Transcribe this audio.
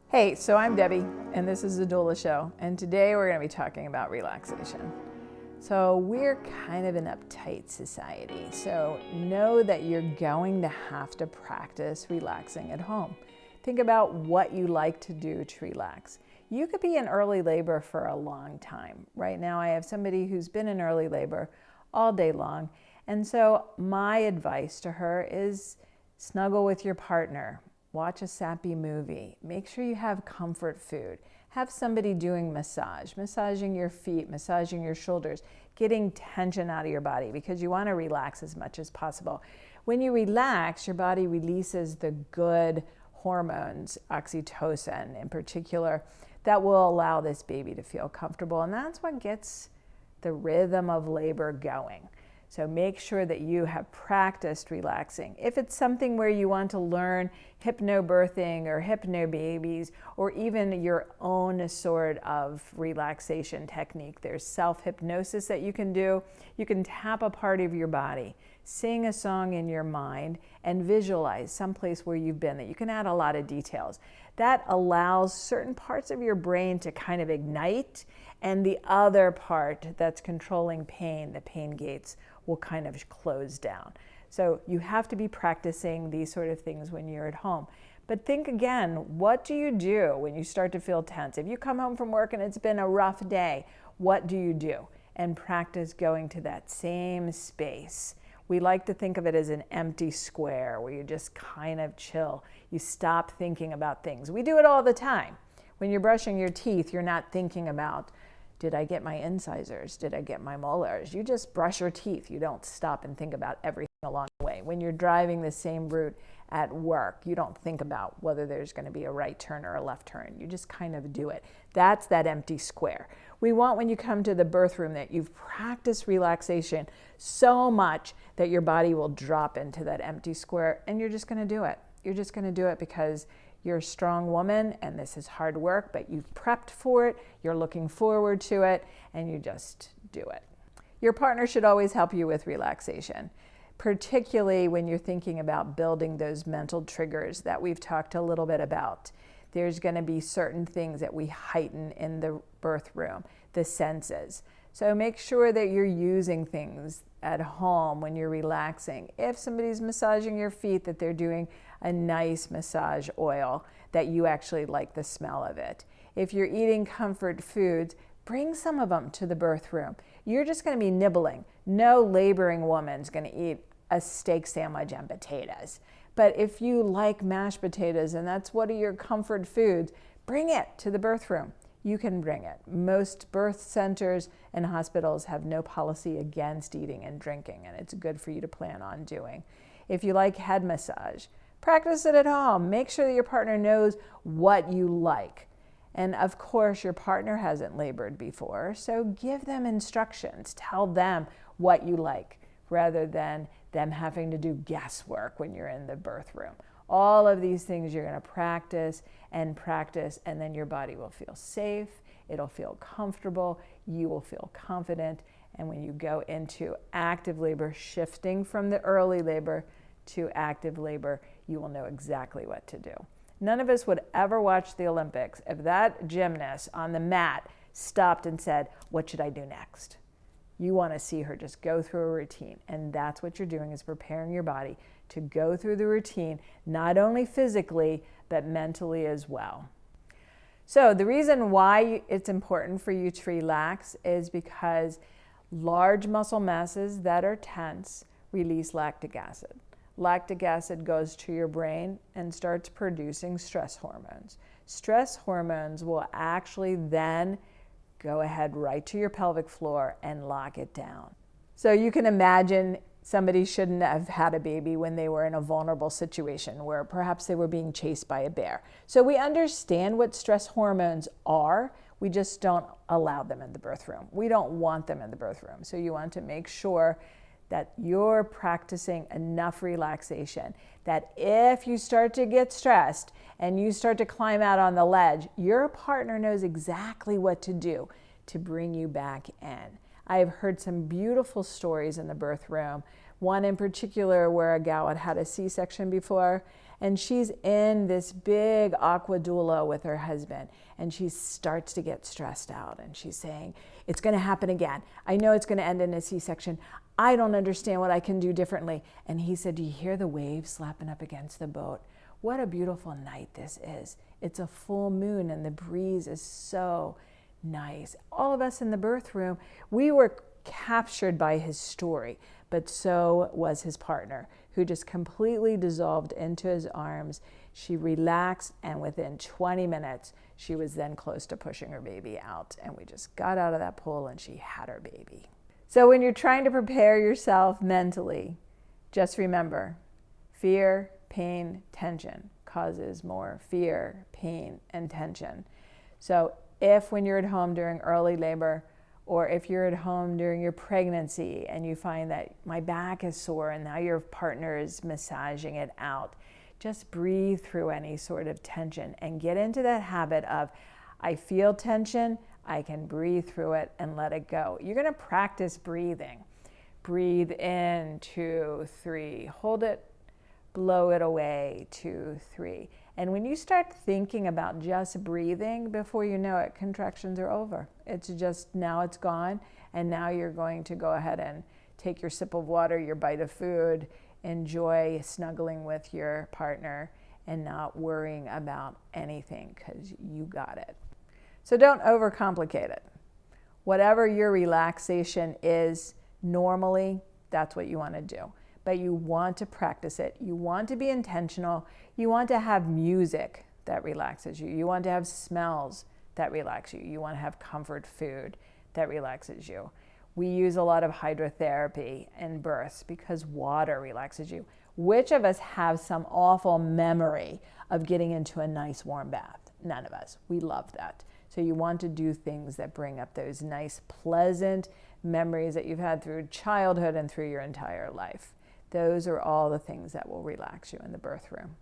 Hey, so I'm Debbie, and this is the Doula Show, and today we're going to be talking about relaxation. So we're kind of an uptight society, so know that you're going to have to practice relaxing at home. Think about what you like to do to relax. You could be in early labor for a long time. Right now I have somebody who's been in early labor all day long, and so my advice to her is snuggle with your partner. Watch a sappy movie. Make sure you have comfort food. Have somebody doing massaging your feet, massaging your shoulders, getting tension out of your body because you want to relax as much as possible. When you relax, your body releases the good hormones, oxytocin in particular, that will allow this baby to feel comfortable. And that's what gets the rhythm of labor going. So make sure that you have practiced relaxing. If it's something where you want to learn hypnobirthing or hypnobabies or even your own sort of relaxation technique, there's self-hypnosis that you can do. You can tap a part of your body, sing a song in your mind, and visualize someplace where you've been that you can add a lot of details. That allows certain parts of your brain to kind of ignite, and the other part that's controlling pain, the pain gates, will kind of close down. So you have to be practicing these sort of things when you're at home. But think again, what do you do when you start to feel tense? If you come home from work and it's been a rough day, what do you do? And practice going to that same space. We like to think of it as an empty square where you just kind of chill. You stop thinking about things. We do it all the time. When you're brushing your teeth, you're not thinking about, did I get my incisors? Did I get my molars? You just brush your teeth. You don't stop and think about everything along the way. When you're driving the same route at work, you don't think about whether there's going to be a right turn or a left turn. You just kind of do it. That's that empty square. We want when you come to the birth room that you've practiced relaxation so much that your body will drop into that empty square, and you're just going to do it. You're just going to do it because you're a strong woman and this is hard work, but you've prepped for it, you're looking forward to it, and you just do it. Your partner should always help you with relaxation, particularly when you're thinking about building those mental triggers that we've talked a little bit about. There's going to be certain things that we heighten in the birth room, the senses. So make sure that you're using things at home when you're relaxing. If somebody's massaging your feet, that they're doing a nice massage oil, that you actually like the smell of it. If you're eating comfort foods, bring some of them to the birth room. You're just going to be nibbling. No laboring woman's going to eat a steak sandwich and potatoes. But if you like mashed potatoes and that's one of your comfort foods, bring it to the birth room. You can bring it. Most birth centers and hospitals have no policy against eating and drinking, and it's good for you to plan on doing. If you like head massage, practice it at home. Make sure that your partner knows what you like. And of course, your partner hasn't labored before, so give them instructions. Tell them what you like rather than them having to do guesswork when you're in the birth room. All of these things you're going to practice, and then your body will feel safe, it'll feel comfortable, you will feel confident, and when you go into active labor, shifting from the early labor to active labor, you will know exactly what to do. None of us would ever watch the Olympics if that gymnast on the mat stopped and said, "What should I do next?" You want to see her just go through a routine, and that's what you're doing, is preparing your body to go through the routine, not only physically, but mentally as well. So the reason why it's important for you to relax is because large muscle masses that are tense release lactic acid. Lactic acid goes to your brain and starts producing stress hormones. Stress hormones will actually then go ahead right to your pelvic floor and lock it down. So you can imagine somebody shouldn't have had a baby when they were in a vulnerable situation where perhaps they were being chased by a bear. So we understand what stress hormones are. We just don't allow them in the birth room. We don't want them in the birth room. So you want to make sure that you're practicing enough relaxation, that if you start to get stressed and you start to climb out on the ledge, your partner knows exactly what to do to bring you back in. I have heard some beautiful stories in the birth room. One in particular where a gal had had a C-section before, And she's in this big aqua doula with her husband, and she starts to get stressed out, and she's saying, it's going to happen again. I know it's going to end in a C-section. I don't understand what I can do differently. And he said, do you hear the waves slapping up against the boat? What a beautiful night this is. It's a full moon and the breeze is so nice. All of us in the birth room, we were captured by his story, but so was his partner, who just completely dissolved into his arms. She relaxed, and within 20 minutes, she was then close to pushing her baby out. And we just got out of that pool and she had her baby. So when you're trying to prepare yourself mentally, just remember, fear, pain, tension causes more fear, pain, and tension. So if when you're at home during early labor, or if you're at home during your pregnancy and you find that my back is sore and now your partner is massaging it out, just breathe through any sort of tension and get into that habit of, I feel tension, I can breathe through it and let it go. You're going to practice breathing. Breathe in, 2, 3, hold it, blow it away, 2, 3. And when you start thinking about just breathing, before you know it, contractions are over. It's just, now it's gone, and now you're going to go ahead and take your sip of water, your bite of food, enjoy snuggling with your partner, and not worrying about anything because you got it. So don't overcomplicate it. Whatever your relaxation is normally, that's what you want to do. But you want to practice it. You want to be intentional. You want to have music that relaxes you. You want to have smells that relax you. You want to have comfort food that relaxes you. We use a lot of hydrotherapy in births because water relaxes you. Which of us have some awful memory of getting into a nice warm bath? None of us. We love that. So you want to do things that bring up those nice, pleasant memories that you've had through childhood and through your entire life. Those are all the things that will relax you in the birth room.